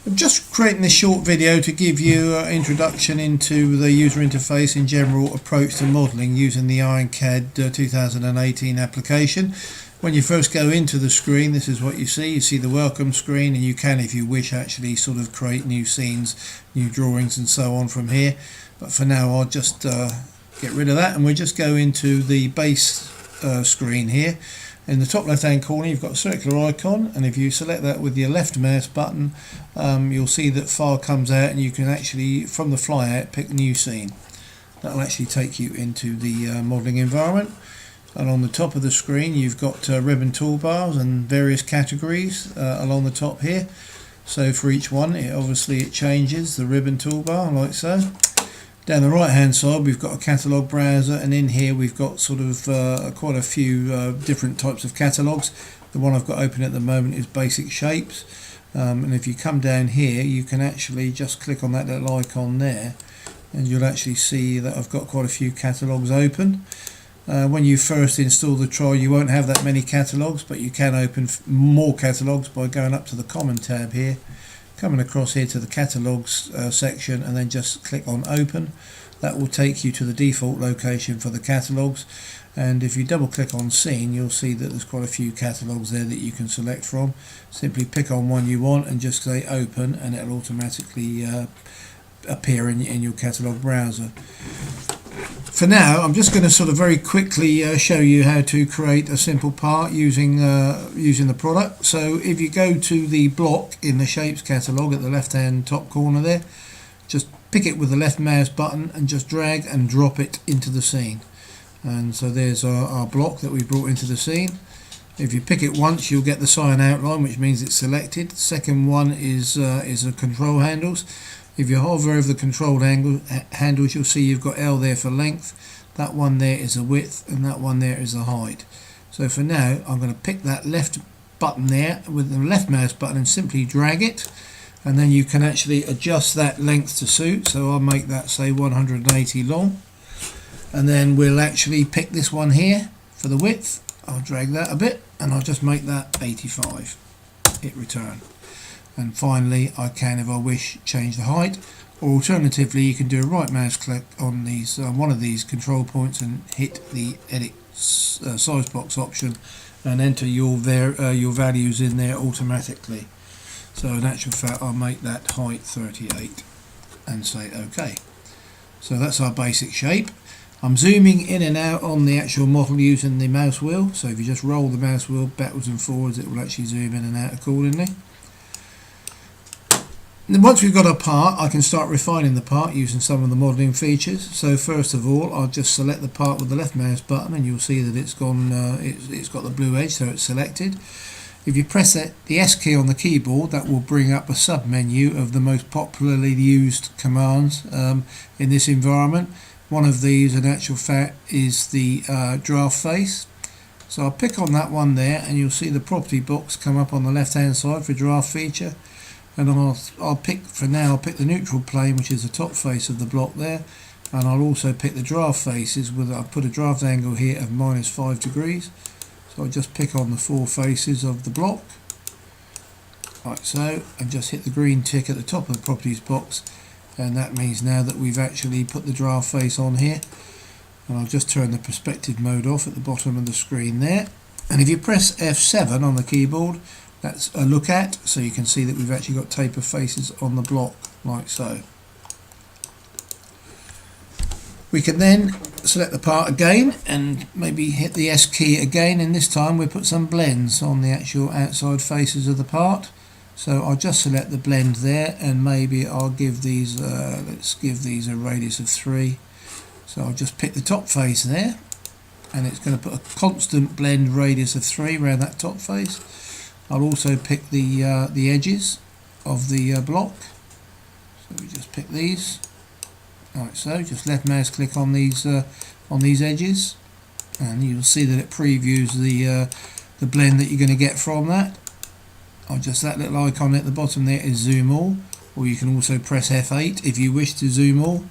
I'm just creating this short video to give you an introduction into the user interface and general approach to modelling using the IronCAD 2018 application. When you first go into the screen, this is what you see. You see the welcome screen, and you can, if you wish, actually sort of create new scenes, new drawings and so on from here. But for now I'll just get rid of that, and we'll just go into the base screen here. In the top left hand corner you've got a circular icon, and if you select that with your left mouse button, you'll see that file comes out, and you can actually from the flyout pick new scene. That will actually take you into the modelling environment. And on the top of the screen you've got ribbon toolbars and various categories along the top here. So for each one it changes the ribbon toolbar like so. Down the right hand side we've got a catalogue browser, and in here we've got sort of quite a few different types of catalogues. The one I've got open at the moment is basic shapes, and if you come down here you can actually just click on that little icon there, and you'll actually see that I've got quite a few catalogues open. When you first install the trial you won't have that many catalogues, but you can open more catalogues by going up to the common tab here, coming across here to the catalogues section, and then just click on open. That will take you to the default location for the catalogues, and if you double click on scene you'll see that there's quite a few catalogues there that you can select from. Simply pick on one you want and just say open, and it'll automatically appear in your catalogue browser. For now I'm just going to sort of very quickly show you how to create a simple part using the product. So if you go to the block in the shapes catalogue at the left hand top corner there, just pick it with the left mouse button and just drag and drop it into the scene. And so there's our block that we brought into the scene. If you pick it once you'll get the sign outline, which means it's selected. The second one is the control handles. If you hover over the control handles you'll see you've got L there for length, that one there is a width, and that one there is a height. So for now I'm going to pick that left button there with the left mouse button and simply drag it, and then you can actually adjust that length to suit. So I'll make that say 180 long, and then we'll actually pick this one here for the width. I'll drag that a bit and I'll just make that 85. Hit return. And finally I can, if I wish, change the height, or alternatively you can do a right mouse click on these one of these control points and hit the edit size box option and enter your values in there automatically. So in actual fact I'll make that height 38 and say OK. So that's our basic shape. I'm zooming in and out on the actual model using the mouse wheel, so if you just roll the mouse wheel backwards and forwards it will actually zoom in and out accordingly. And once we've got our part, I can start refining the part using some of the modelling features. So first of all, I'll just select the part with the left mouse button, and you'll see that it's gone. It's got the blue edge, so it's selected. If you press the S key on the keyboard, that will bring up a sub-menu of the most popularly used commands in this environment. One of these, in actual fact, is the draft face. So I'll pick on that one there, and you'll see the property box come up on the left-hand side for draft feature. And I'll pick, for now, I'll pick the neutral plane, which is the top face of the block there, and I'll also pick the draft faces I'll put a draft angle here of -5 degrees. So I'll just pick on the 4 faces of the block like so, and just hit the green tick at the top of the properties box, and that means now that we've actually put the draft face on here. And I'll just turn the perspective mode off at the bottom of the screen there, and if you press F7 on the keyboard, that's a look at, so you can see that we've actually got taper faces on the block like so. We can then select the part again and maybe hit the S key again, and this time we'll put some blends on the actual outside faces of the part. So I'll just select the blend there, and maybe I'll give these let's give these a radius of 3. So I'll just pick the top face there, and it's going to put a constant blend radius of 3 around that top face. I'll also pick the edges of the block, so we just pick these like so. Just left mouse click on these edges, and you'll see that it previews the blend that you're going to get from that. Just that little icon at the bottom there is zoom all, or you can also press F8 if you wish to zoom all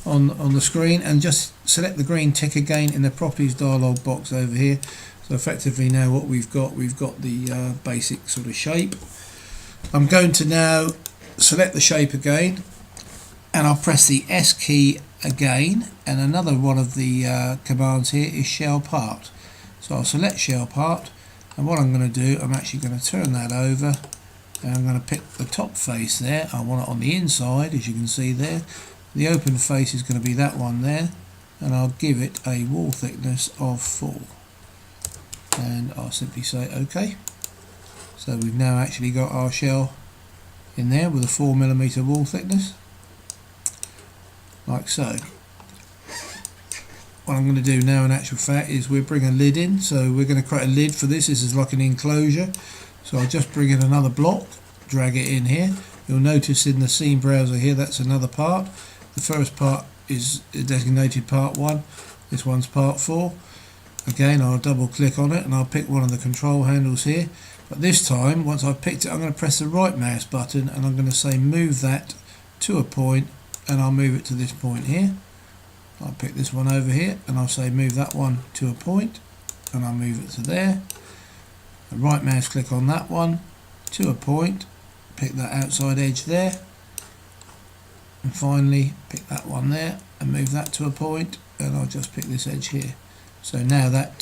on the screen, and just select the green tick again in the properties dialog box over here. So effectively now what we've got the basic sort of shape. I'm going to now select the shape again, and I'll press the S key again, and another one of the commands here is shell part. So I'll select shell part, and what I'm going to do, I'm actually going to turn that over, and I'm going to pick the top face there. I want it on the inside, as you can see there. The open face is going to be that one there, and I'll give it a wall thickness of 4, and I'll simply say OK. So we've now actually got our shell in there with a 4mm wall thickness, like so. What I'm going to do now in actual fact is we'll bring a lid in. So we're going to create a lid for this. This is like an enclosure. So I'll just bring in another block, drag it in here. You'll notice in the scene browser here, that's another part. The first part is designated part 1. This one's part 4. Again, I'll double click on it and I'll pick one of the control handles here. But this time, once I've picked it, I'm going to press the right mouse button and I'm going to say move that to a point, and I'll move it to this point here. I'll pick this one over here and I'll say move that one to a point, and I'll move it to there. And right mouse click on that one to a point, pick that outside edge there, and finally pick that one there and move that to a point, and I'll just pick this edge here. So now that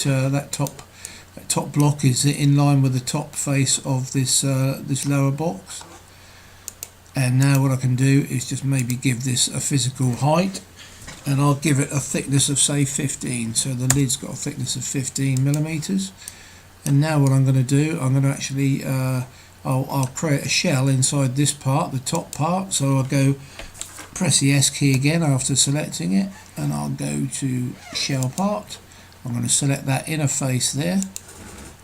top block is in line with the top face of this lower box. And now what I can do is just maybe give this a physical height, and I'll give it a thickness of say 15. So the lid's got a thickness of 15mm. And now what I'm going to do, I'm going to actually I'll create a shell inside this part, the top part. So I'll go press the S key again after selecting it, and I'll go to shell part. I'm going to select that inner face there,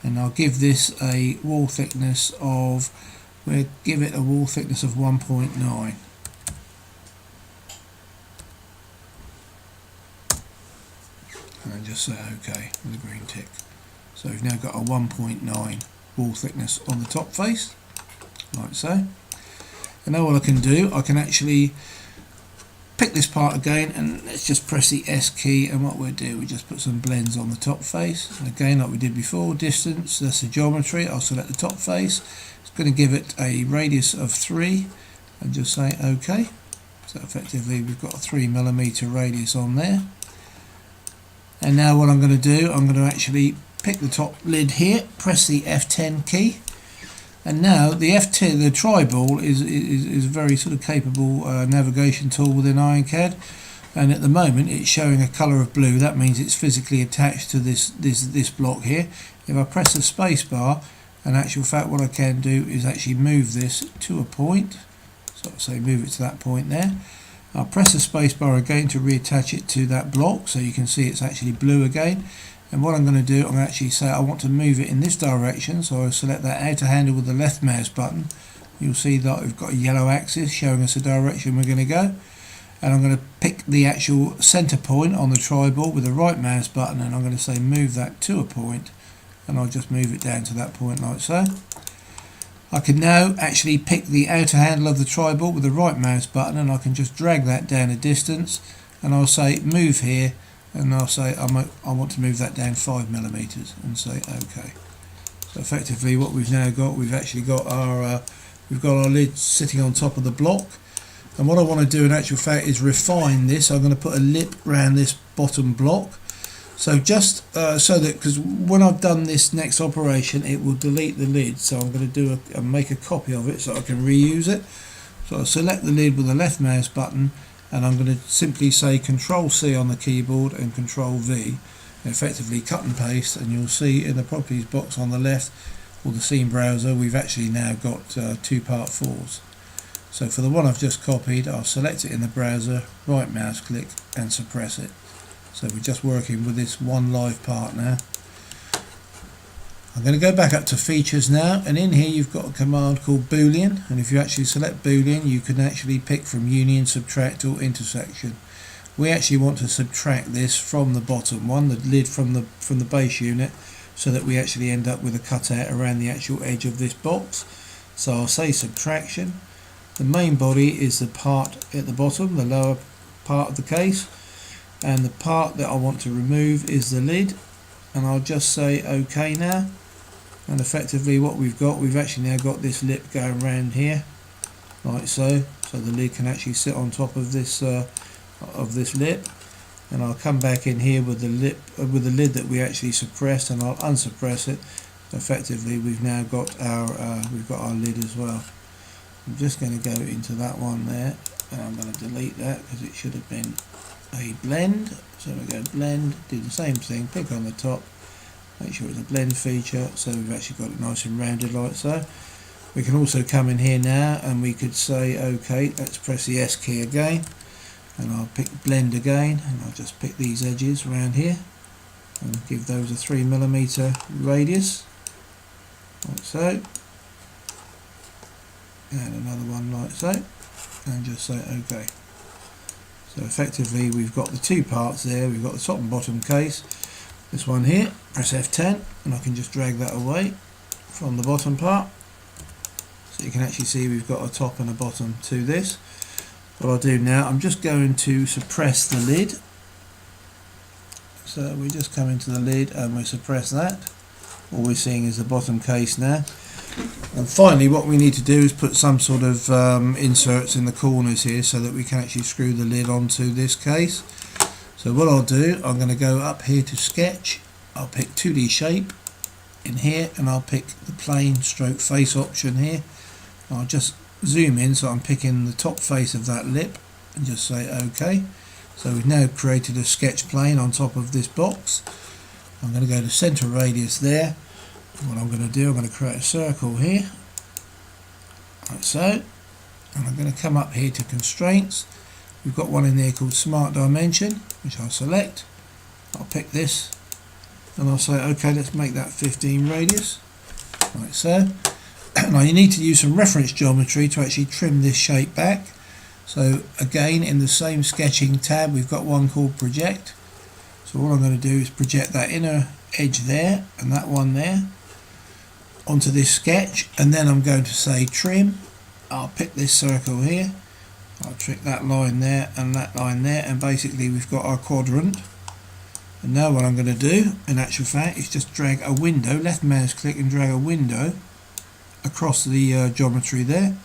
and I'll give this a wall thickness of, we'll give it a wall thickness of 1.9. And just say OK with a green tick. So we've now got a 1.9 wall thickness on the top face, like so. And now what I can do, I can actually pick this part again, and let's just press the S key, and what we'll do, we just put some blends on the top face. And again, like we did before, distance, that's the geometry. I'll select the top face. It's going to give it a radius of 3, and just say OK. So effectively we've got a 3mm radius on there. And now what I'm going to do, I'm going to actually pick the top lid here, press the F10 key, and now the F10, the triball is a very sort of capable navigation tool within IronCAD, and at the moment it's showing a colour of blue. That means it's physically attached to this block here. If I press the space bar, in actual fact what I can do is actually move this to a point. So I'll say move it to that point there. I'll press the space bar again to reattach it to that block, so you can see it's actually blue again. And what I'm going to do, I'm going to actually say I want to move it in this direction, so I'll select that outer handle with the left mouse button. You'll see that we've got a yellow axis showing us the direction we're going to go. And I'm going to pick the actual center point on the triball with the right mouse button, and I'm going to say move that to a point, and I'll just move it down to that point like so. I can now actually pick the outer handle of the triball with the right mouse button, and I can just drag that down a distance, and I'll say move here, and I'll say I want to move that down 5mm, and say OK. So effectively what we've now got, we've actually got our lid sitting on top of the block. And what I want to do in actual fact is refine this. I'm going to put a lip around this bottom block. So just so that, because when I've done this next operation, it will delete the lid. So I'm going to do make a copy of it so I can reuse it. So I'll select the lid with the left mouse button, and I'm going to simply say Control C on the keyboard and Control V. Effectively cut and paste, and you'll see in the properties box on the left, or the scene browser, we've actually now got 2 part 4s. So for the one I've just copied, I'll select it in the browser, right mouse click and suppress it. So we're just working with this one live part now. I'm going to go back up to features now, and in here you've got a command called Boolean, and if you actually select Boolean you can actually pick from union, subtract or intersection. We actually want to subtract this from the bottom one, the lid from the base unit, so that we actually end up with a cutout around the actual edge of this box. So I'll say subtraction. The main body is the part at the bottom, the lower part of the case, and the part that I want to remove is the lid, and I'll just say OK now. And effectively what we've actually now got this lip going round here, like so. So the lid can actually sit on top of this lip. And I'll come back in here with the lid that we actually suppressed, and I'll unsuppress it. Effectively, we've now got our lid as well. I'm just going to go into that one there, and I'm going to delete that because it should have been a blend. So we go blend, do the same thing, pick on the top, make sure it's a blend feature, so we've actually got it nice and rounded like so. We can also come in here now and we could say OK, let's press the S key again, and I'll pick blend again, and I'll just pick these edges around here and give those a 3mm radius, like so, and another one like so, and just say OK. So effectively we've got the two parts there. We've got the top and bottom case. This one here, press F10 and I can just drag that away from the bottom part, so you can actually see we've got a top and a bottom to this. What I'll do now, I'm just going to suppress the lid. So we just come into the lid and we suppress that. All we're seeing is the bottom case now. And finally what we need to do is put some sort of inserts in the corners here so that we can actually screw the lid onto this case. So what I'll do, I'm going to go up here to sketch, I'll pick 2D shape in here, and I'll pick the plane stroke face option here. I'll just zoom in so I'm picking the top face of that lip and just say OK. So we've now created a sketch plane on top of this box. I'm going to go to center radius there. What I'm going to do, I'm going to create a circle here, like so, and I'm going to come up here to constraints. We've got one in there called Smart Dimension, which I'll select. I'll pick this and I'll say OK, let's make that 15 radius, like so. Now you need to use some reference geometry to actually trim this shape back. So again, in the same sketching tab, we've got one called project. So all I'm going to do is project that inner edge there and that one there onto this sketch, and then I'm going to say trim. I'll pick this circle here, I'll trick that line there and that line there, and basically we've got our quadrant. And now what I'm going to do in actual fact is just drag a window, left mouse click and drag a window across the geometry there.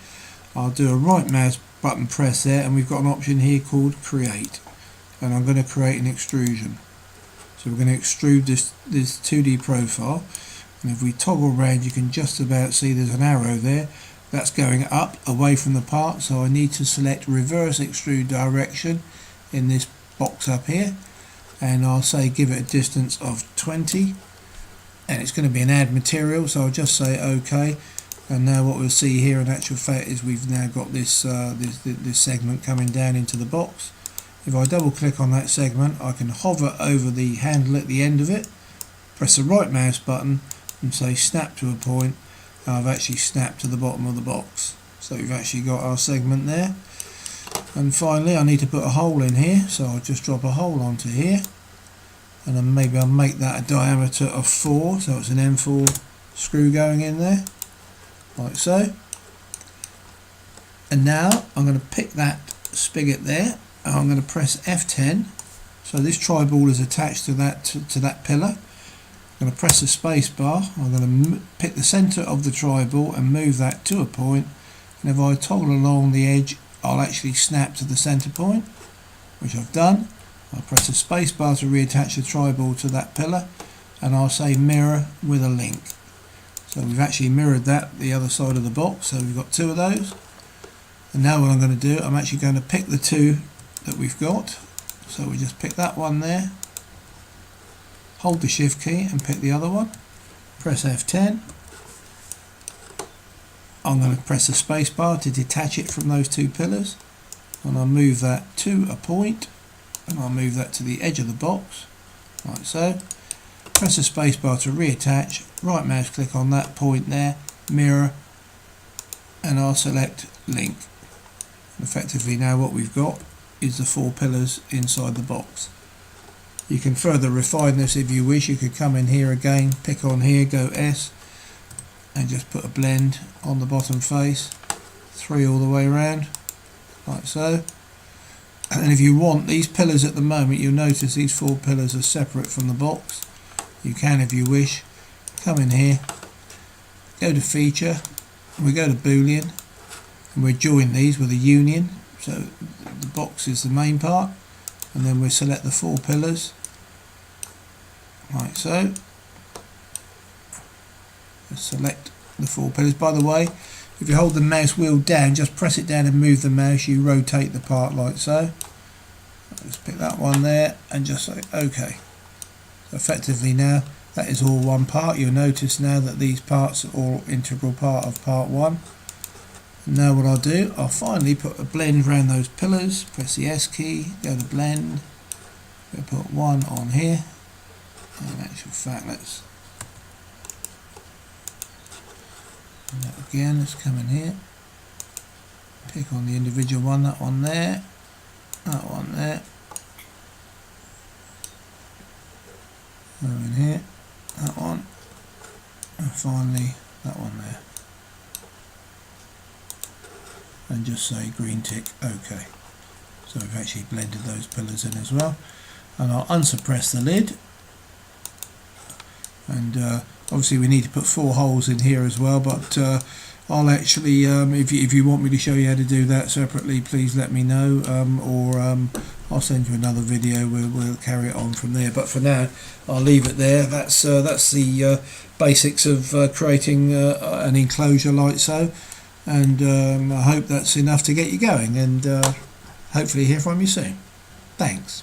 I'll do a right mouse button press there, and we've got an option here called create, and I'm going to create an extrusion. So we're going to extrude this 2D profile, and if we toggle around you can just about see there's an arrow there that's going up away from the part. So I need to select reverse extrude direction in this box up here, and I'll say give it a distance of 20, and it's going to be an add material, so I'll just say OK. And now what we'll see here in actual fact is we've now got this this segment coming down into the box. If I double click on that segment, I can hover over the handle at the end of it, press the right mouse button and say snap to a point, and I've actually snapped to the bottom of the box. So we've actually got our segment there. And finally I need to put a hole in here, so I'll just drop a hole onto here, and then maybe I'll make that a diameter of 4, so it's an M4 screw going in there, like so. And now I'm going to pick that spigot there, and I'm going to press F10. So this tri-ball is attached to that pillar. I'm going to press the space bar. I'm going to pick the center of the tri-ball and move that to a point, and if I toggle along the edge I'll actually snap to the center point, which I've done. I'll press the space bar to reattach the tri-ball to that pillar, and I'll say mirror with a link. So we've actually mirrored that the other side of the box, so we've got 2 of those. And now what I'm going to do, I'm actually going to pick the 2 that we've got. So we just pick that one there, hold the shift key and pick the other one, press F10. I'm going to press the space bar to detach it from those 2 pillars, and I'll move that to a point, and I'll move that to the edge of the box, like so. Press the space bar to reattach, right mouse click on that point there, mirror, and I'll select link. And effectively now what we've got is the 4 pillars inside the box. You can further refine this if you wish. You could come in here again, pick on here, go S, and just put a blend on the bottom face, 3 all the way around, like so. And if you want, these pillars at the moment, you'll notice these 4 pillars are separate from the box. You can, if you wish, come in here go to feature, we go to Boolean, and we join these with a union. So the box is the main part, and then we select the 4 pillars like so. Select the 4 pillars. By the way, if you hold the mouse wheel down, just press it down and move the mouse, you rotate the part like so. Just pick that one there and just say OK. So effectively now that is all one part. You'll notice now that these parts are all integral part of part 1. Now what I'll do, I'll finally put a blend around those pillars, press the S key, go to blend, we'll put one on here, and in actual fact let's come in here, pick on the individual one, that one there, that one there, go in here, that one, and finally that one there, and just say green tick OK. So we've actually blended those pillars in as well, and I'll unsuppress the lid, and obviously we need to put 4 holes in here as well, but I'll actually, if you want me to show you how to do that separately, please let me know, or I'll send you another video. We'll carry it on from there. But for now, I'll leave it there. That's the basics of creating an enclosure like so, and I hope that's enough to get you going, and hopefully hear from you soon. Thanks.